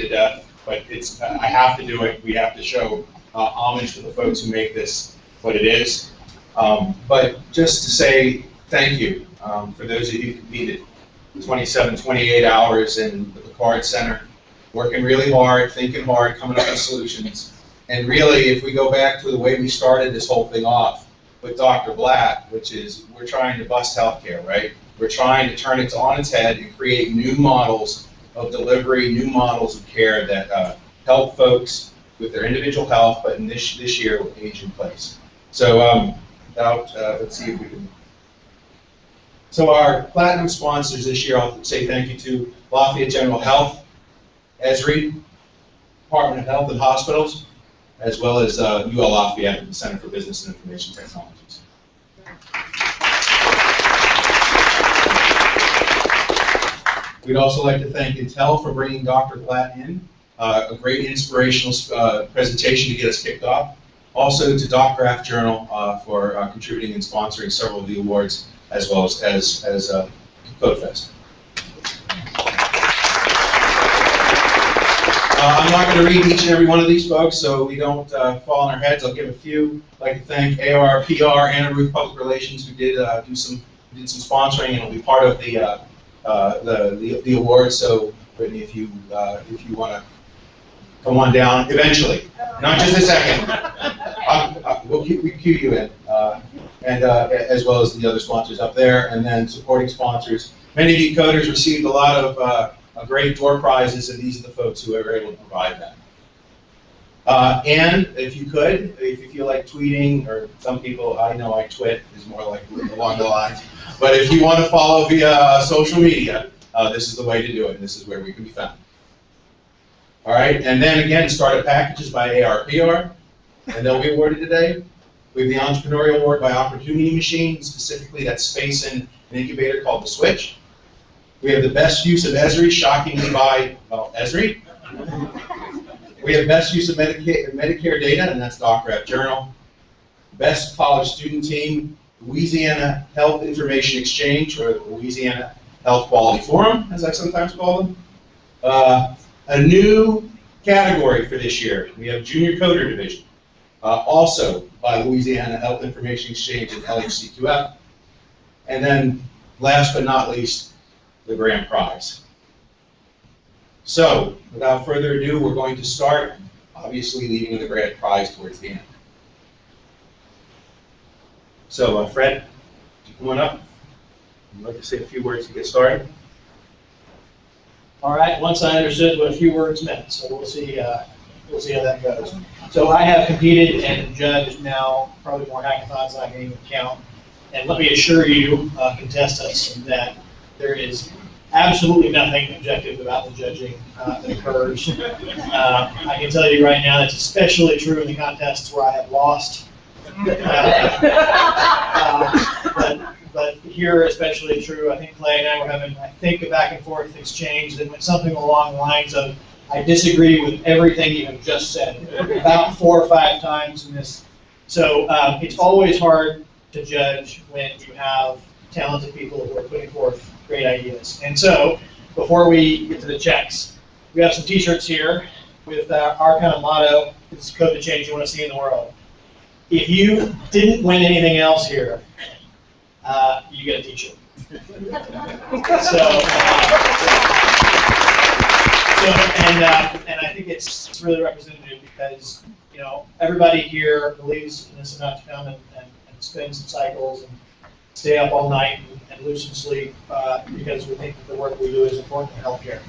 to death, but I have to do it. We have to show homage to the folks who make this what it is. But just to say thank you for those of you who competed 27, 28 hours in the Picard Center, working really hard, thinking hard, coming up with solutions. And really, if we go back to the way we started this whole thing off with Dr. Blatt, which is we're trying to bust healthcare, right? We're trying to turn it on its head and create new models of delivery, new models of care that help folks with their individual health, but in this year with age in place. So let's see if we can. So our platinum sponsors this year, I'll say thank you to Lafayette General Health, Esri, Department of Health and Hospitals, as well as UL Lafayette and the Center for Business and Information Technologies. We'd also like to thank Intel for bringing Dr. Blatt in, a great inspirational presentation to get us kicked off. Also to DocGraph Journal for contributing and sponsoring several of the awards, as well as CodeFest. I'm not going to read each and every one of these folks, so we don't fall on our heads. I'll give a few. I'd like to thank AR, PR, Anna Ruth Public Relations, who did some sponsoring and will be part of the awards. So, Brittany, if you want to come on down eventually, not just a second. We cue you in, and as well as the other sponsors up there, and then supporting sponsors. Many of you coders received a lot of great door prizes, and these are the folks who are able to provide that. And if you could, if you feel like tweeting, or some people, I know I twit is more like along the lines, but if you want to follow via social media, this is the way to do it. This is where we can be found. All right, and then again, startup packages by ARPR, and they'll be awarded today. We have the Entrepreneurial Award by Opportunity Machine, specifically that space in an incubator called The Switch. We have the best use of Esri, shockingly by, well, Esri. We have best use of Medicare data, and that's DocGraph Journal. Best college student team, Louisiana Health Information Exchange, or Louisiana Health Quality Forum, as I sometimes call them. A new category for this year, we have Junior Coder Division, also by Louisiana Health Information Exchange and LHCQF. And then, last but not least, the grand prize. So, without further ado, we're going to start, obviously leaving the grand prize towards the end. So, Fred, come on up. I'd like to say a few words to get started. All right, once I understood what a few words meant, so we'll see how that goes. So I have competed and judged now probably more hackathons than I can even count. And let me assure you, contestants, that there is absolutely nothing objective about the judging that occurs. I can tell you right now that's especially true in the contests where I have lost. But here especially true. I think Clay and I were having, I think, a back and forth exchange that went something along the lines of, I disagree with everything you have just said, about 4 or 5 times in this. So it's always hard to judge when you have talented people who are putting forth great ideas. And so, before we get to the checks, we have some t-shirts here with our kind of motto, it's code to change you want to see in the world. If you didn't win anything else here, you get a t-shirt. And I think it's really representative because, you know, everybody here believes in this enough to come and spin some cycles and stay up all night and lose some sleep because we think that the work we do is important in healthcare.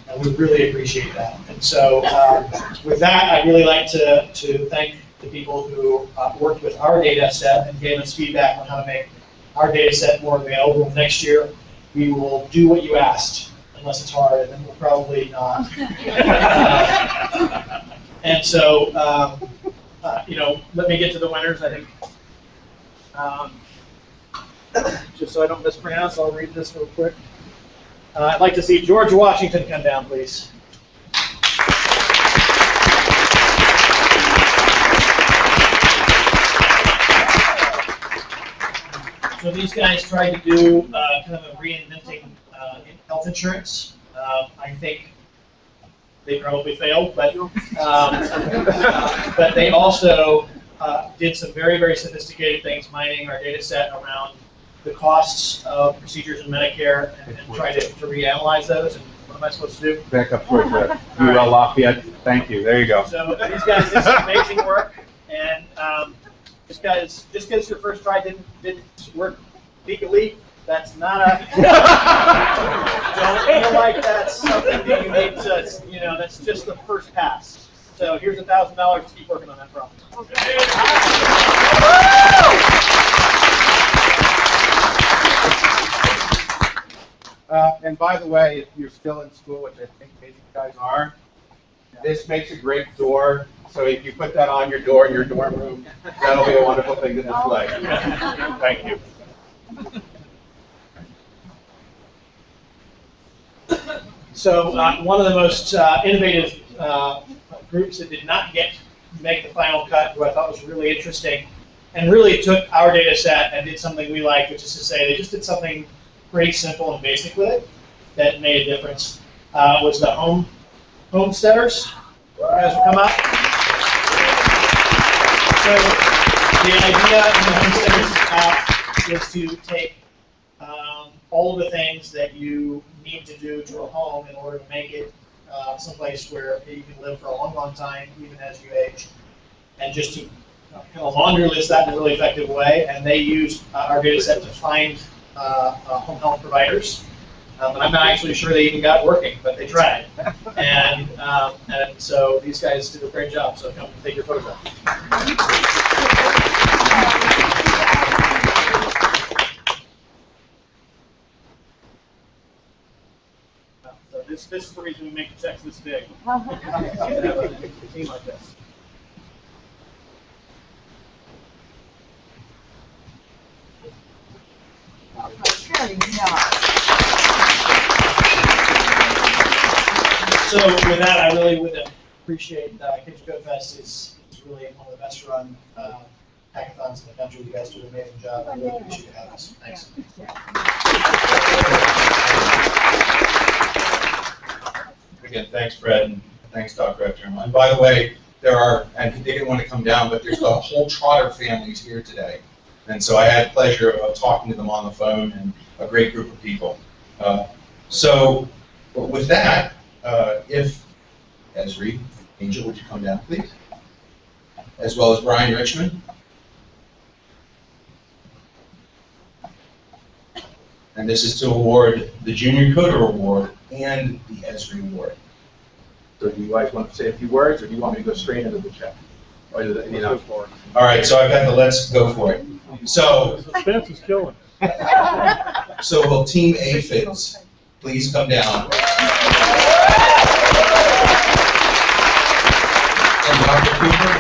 And we really appreciate that. And so with that, I'd really like to thank the people who worked with our data set and gave us feedback on how to make our data set more available. Next year, we will do what you asked, unless it's hard, and then we'll probably not. And so, you know, let me get to the winners, I think. Just so I don't mispronounce, I'll read this real quick. I'd like to see George Washington come down, please. So these guys tried to do kind of a reinventing health insurance. I think they probably failed, but they also did some very, very sophisticated things, mining our data set around the costs of procedures in Medicare and trying to reanalyze those. And what am I supposed to do? Back up towards UL Lafayette. Thank you. There you go. So these guys did some amazing work, and just because your first try didn't work legally, that's not a. Don't feel like that's something that you need to. That's just the first pass. So here's $1,000 to keep working on that problem. And by the way, if you're still in school, which I think maybe you guys are, this makes a great door. So if you put that on your door in your dorm room, that'll be a wonderful thing to display. Thank you. So one of the most innovative groups that did not make the final cut, who I thought was really interesting, and really took our data set and did something we liked, which is to say they just did something pretty simple and basic with it that made a difference, was the homesteaders. You guys will come up. So the idea in the homesteaders app is to take all of the things that you need to do to a home in order to make it someplace where you can live for a long, long time, even as you age, and just to kind of laundry list that in a really effective way. And they use our data set to find home health providers. But I'm not actually sure they even got working, but they tried. And so these guys did a great job. So come take your photograph. So this is the reason we make the checks this big. You have a team like this. So with that, I really would appreciate Cajun Code Fest is really one of the best run hackathons in the country. You guys do an amazing job. I really appreciate you having us. Thanks. Again, thanks, Fred, and thanks, Dr. Epterman. And by the way, there are, and they didn't want to come down, but there's a whole Trotter families here today. And so I had the pleasure of talking to them on the phone, and a great group of people. So with that, if Esri, Angel, would you come down, please? As well as Brian Richmond. And this is to award the Junior Coder Award and the Esri Award. So do you guys want to say a few words, or do you want me to go straight into the check? Or All right, so I've got the let's go for it. So Suspense is killing. So will Team Aphids please come down? And Dr. Cooper,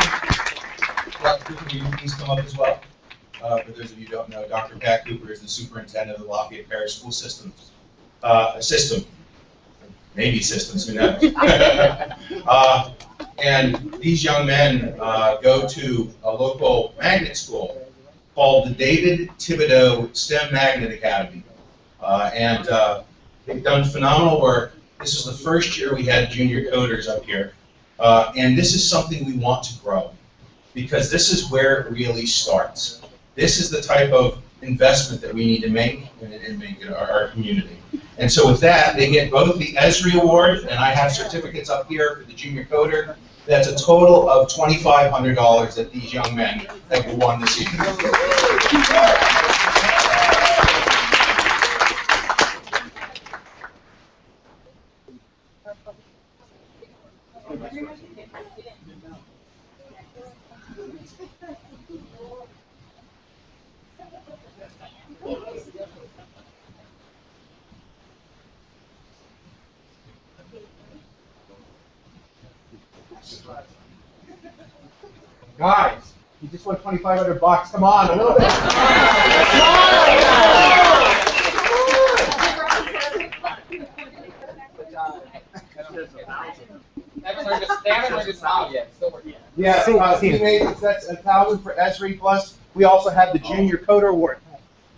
will you please come up as well? For those of you who don't know, Dr. Pat Cooper is the superintendent of the Lafayette Parish School Systems. Maybe systems, who knows? And these young men go to a local magnet school called the David Thibodeau STEM Magnet Academy. And they've done phenomenal work. This is the first year we had junior coders up here. And this is something we want to grow, because this is where it really starts. This is the type of investment that we need to make in our community. And so with that, they get both the Esri Award, and I have certificates up here for the junior coder. That's a total of $2,500 that these young men have won this evening. Guys, you just won $2,500. Come on, a little bit. Yeah, teammates, that's $1,000 for Esri, plus we also have the Junior Coder Award.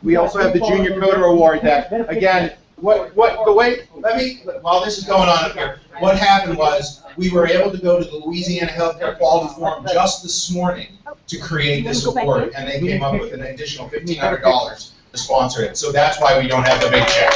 We also have the Junior Coder Award that, again, While this is going on up here, what happened was, we were able to go to the Louisiana Healthcare Quality Forum just this morning to create this award, and they came up with an additional $1,500 to sponsor it. So that's why we don't have the big check.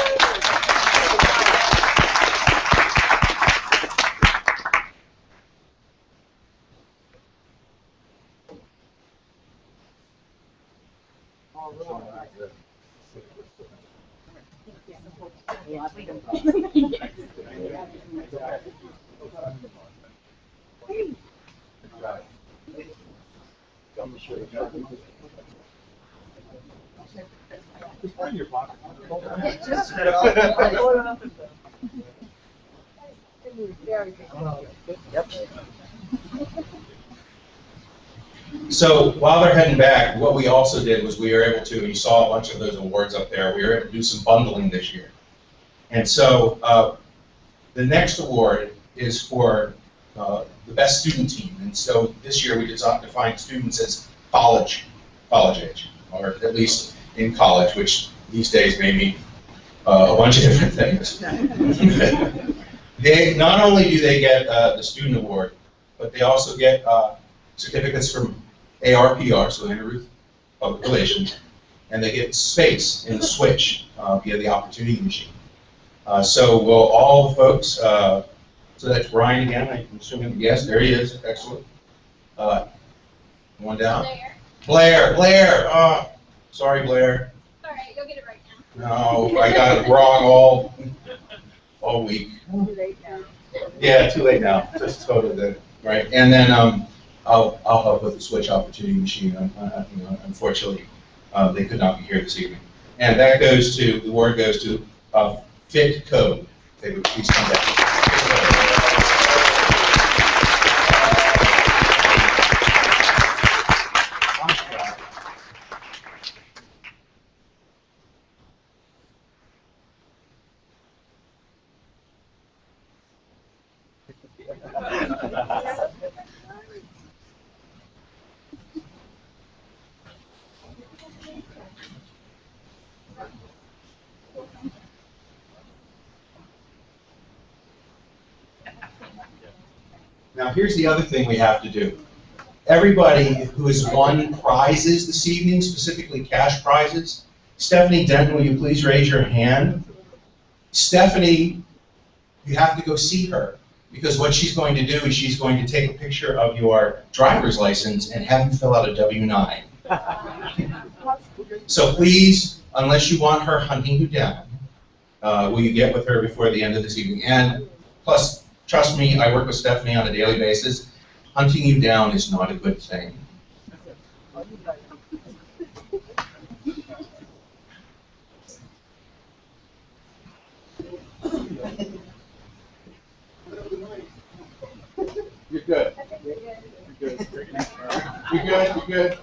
So while they're heading back, what we also did was we were able to, and you saw a bunch of those awards up there, we were able to do some bundling this year. And so the next award is for the best student team. And so this year we defined students as college age, or at least in college, which these days may mean a bunch of different things. They, not only do they get the student award, but they also get certificates from ARPR, so Interruth Public Relations, and they get space in the switch via the Opportunity Machine. So will all the folks, so that's Brian again, I'm assuming, yes, there he is, excellent. One down. Blair, sorry Blair. All right, you'll get it right now. No, I got it wrong all week. Too late now. Yeah, too late now, just totally did, right? And then I'll help with the switch Opportunity Machine. You know, unfortunately, they could not be here this evening. And that goes to, the award goes to Fit Code. If they would please come back. Now, here's the other thing we have to do. Everybody who has won prizes this evening, specifically cash prizes, Stephanie Denton, will you please raise your hand? Stephanie, you have to go see her, because what she's going to do is she's going to take a picture of your driver's license and have you fill out a W-9. So please, unless you want her hunting you down, will you get with her before the end of this evening? And plus, trust me, I work with Stephanie on a daily basis. Hunting you down is not a good thing. You're good. You're good. You're good. You're good.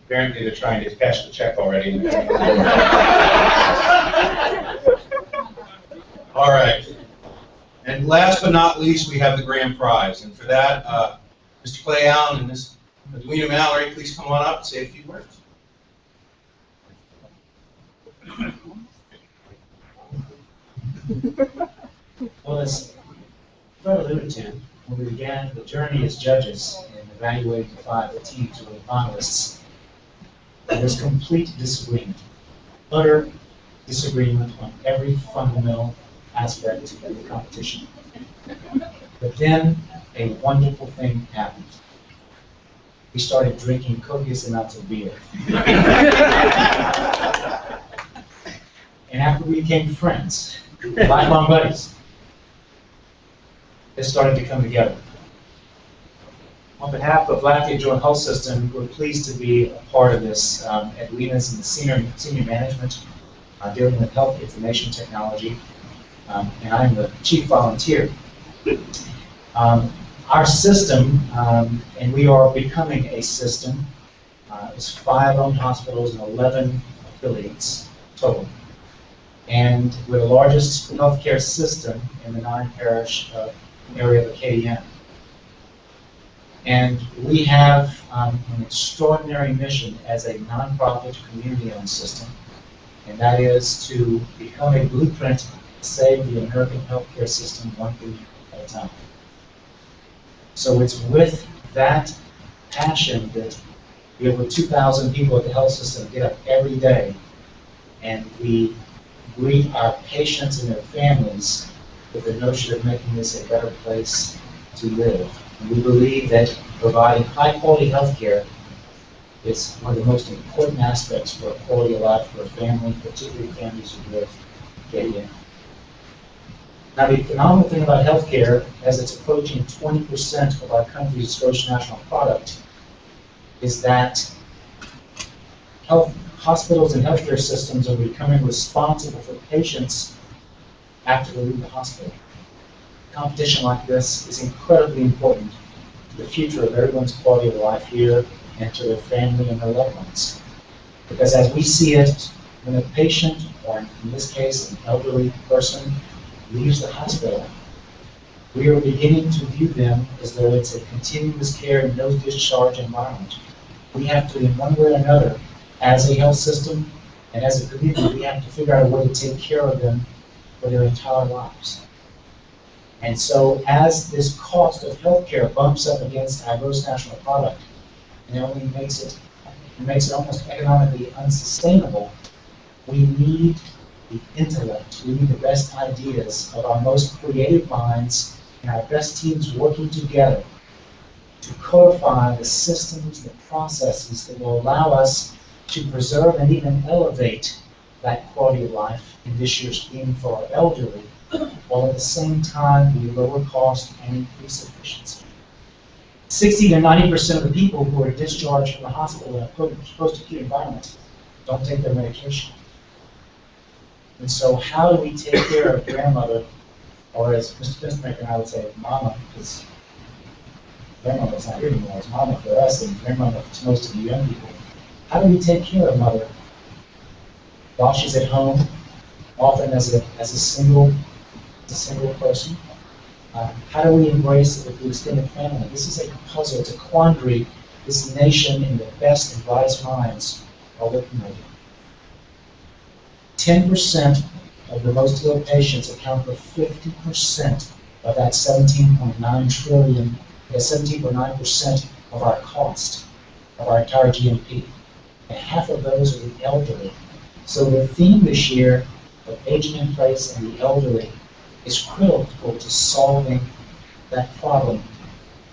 Apparently they're trying to cash the check already. All right. And last but not least, we have the grand prize. And for that, Mr. Clay Allen and Ms. Edwina Mallory, please come on up and say a few words. Well, as Fred alluded to, when we began the journey as judges in evaluating the 5 teams or the finalists, there was complete disagreement, utter disagreement on every fundamental aspect of the competition. But then a wonderful thing happened. We started drinking copious amounts of beer. And after we became friends, lifelong buddies, they started to come together. On behalf of Lafayette Joint Health System, we're pleased to be a part of this. Edwina's in the senior management dealing with health information technology, and I'm the chief volunteer. Our system, and we are becoming a system, It's 5 owned hospitals and 11 affiliates total. And we're the largest healthcare system in the 9-parish area of the KDM. And we have an extraordinary mission as a nonprofit community-owned system, and that is to become a blueprint to save the American healthcare system one food at a time. So it's with that passion that we have over 2,000 people at the health system get up every day, and we greet our patients and their families with the notion of making this a better place to live. And we believe that providing high-quality health care is one of the most important aspects for quality of life for a family, particularly families who live in. Now, the phenomenal thing about healthcare, as it's approaching 20% of our country's gross national product, is that hospitals and healthcare systems are becoming responsible for patients after they leave the hospital. Competition like this is incredibly important to the future of everyone's quality of life here and to their family and their loved ones. Because as we see it, when a patient, or in this case, an elderly person, leaves the hospital, we are beginning to view them as though it's a continuous care and no discharge environment. We have to, in one way or another, as a health system and as a community, we have to figure out a way to take care of them for their entire lives. And so as this cost of healthcare bumps up against our gross national product, and it only makes it almost economically unsustainable, we need the intellect, we need the best ideas of our most creative minds and our best teams working together to codify the systems, the processes that will allow us to preserve and even elevate that quality of life in this year's theme for our elderly, while at the same time we lower cost and increase efficiency. 60 to 90% of the people who are discharged from the hospital in a post-acute environment don't take their medication. And so how do we take care of grandmother, or as Mr. Finsmaker and I would say, mama, because grandmother's not here anymore, it's mama for us and grandmother to most of the young people. How do we take care of mother while she's at home, often as a single person? How do we embrace it with the extended family? This is a puzzle, it's a quandary this nation and the best and brightest minds are looking at. 10% of the most ill patients account for 50% of that 17.9 trillion, 17.9% of our cost, of our entire GNP. And half of those are the elderly. So the theme this year of aging in place and the elderly is critical to solving that problem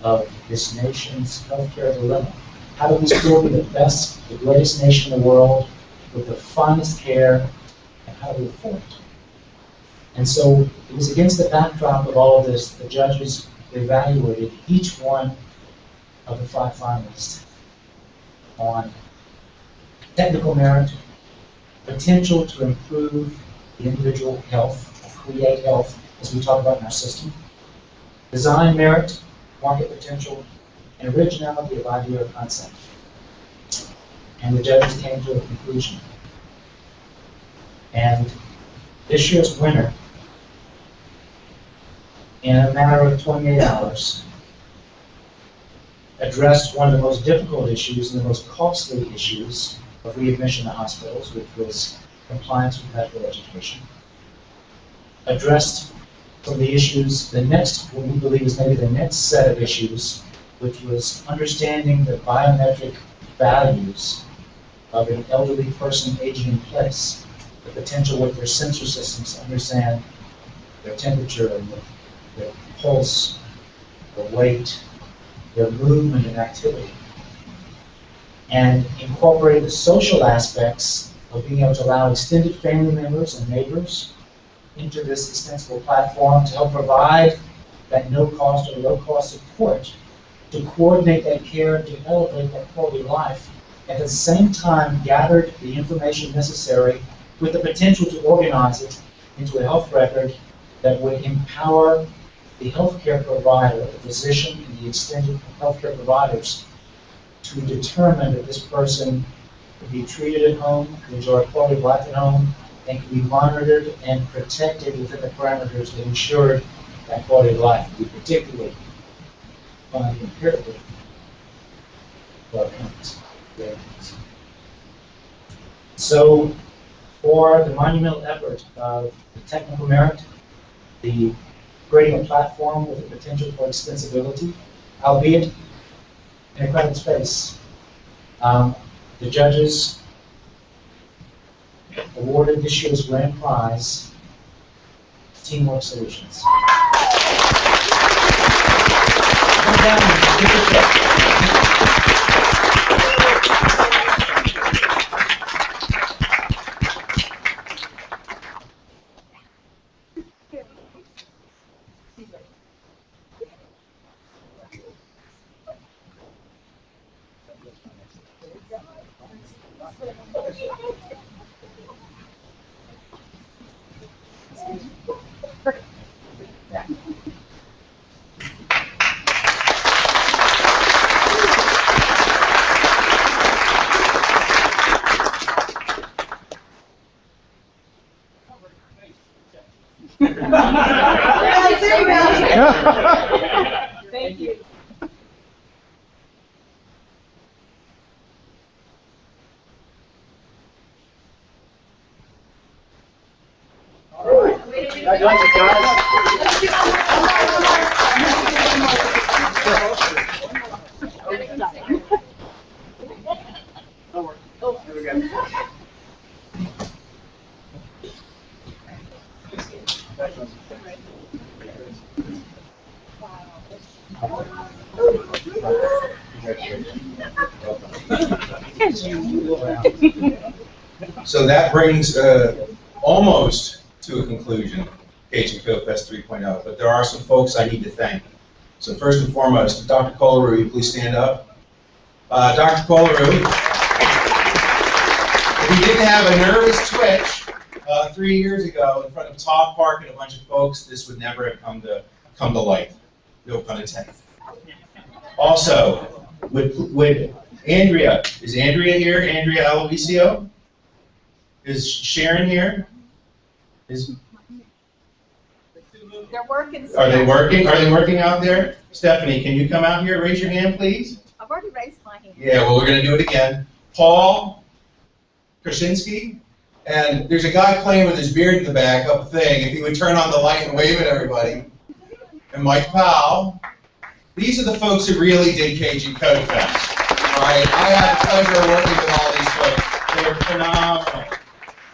of this nation's healthcare dilemma. How do we still be the best, the greatest nation in the world with the finest care, and how do we afford it? And so it was against the backdrop of all of this, the judges evaluated each one of the 5 finalists on technical merit, potential to improve the individual health, or create health, as we talk about in our system, design merit, market potential, and originality of idea or concept. And the judges came to a conclusion. And this year's winner, in a matter of 28 hours, addressed one of the most difficult issues and the most costly issues of readmission to hospitals, which was compliance with medical education. Addressed some of the issues, the next, what we believe is maybe the next set of issues, which was understanding the biometric values of an elderly person aging in place, the potential with their sensor systems to understand their temperature and their pulse, their weight, their movement and activity, and incorporate the social aspects of being able to allow extended family members and neighbors into this extensible platform to help provide that no-cost or low-cost support to coordinate that care and to elevate that quality of life, and at the same time gathered the information necessary with the potential to organize it into a health record that would empower the healthcare provider, the physician, and the extended healthcare providers to determine that this person can be treated at home, can enjoy quality of life at home, and can be monitored and protected within the parameters that ensure that quality of life, and be particularly imperative for our parents. So, for the monumental effort of the technical merit, the creating a platform with the potential for extensibility, albeit in a crowded space, the judges awarded this year's grand prize, Teamwork Solutions. Come down and give it a check. Thank you. Congratulations, guys. Here we go. So that brings almost to a conclusion, Cajun Field Fest 3.0, but there are some folks I need to thank. So first and foremost, Dr. Kohler, will you please stand up? Dr. Kohler, if we didn't have a nervous twitch 3 years ago in front of Todd Park and a bunch of folks, this would never have come to light. No pun intended. Also, with Andrea, is Andrea here? Andrea Alovisio? Is Sharon here? They're working. Are they working? Are they working out there? Stephanie, can you come out here? Raise your hand, please. I've already raised my hand. Yeah, well, we're going to do it again. Paul Krasinski. And there's a guy playing with his beard in the back up thing. If he would turn on the light and wave at everybody. And Mike Powell. These are the folks who really did Cajun Code Fest. All right, I had the pleasure of working with all these folks. They were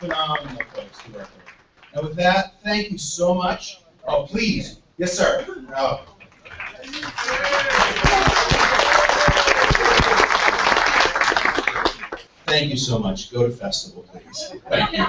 phenomenal folks to work with. And with that, thank you so much. Oh, please. Yes, sir. Oh. Thank you so much. Go to festival, please. Thank you.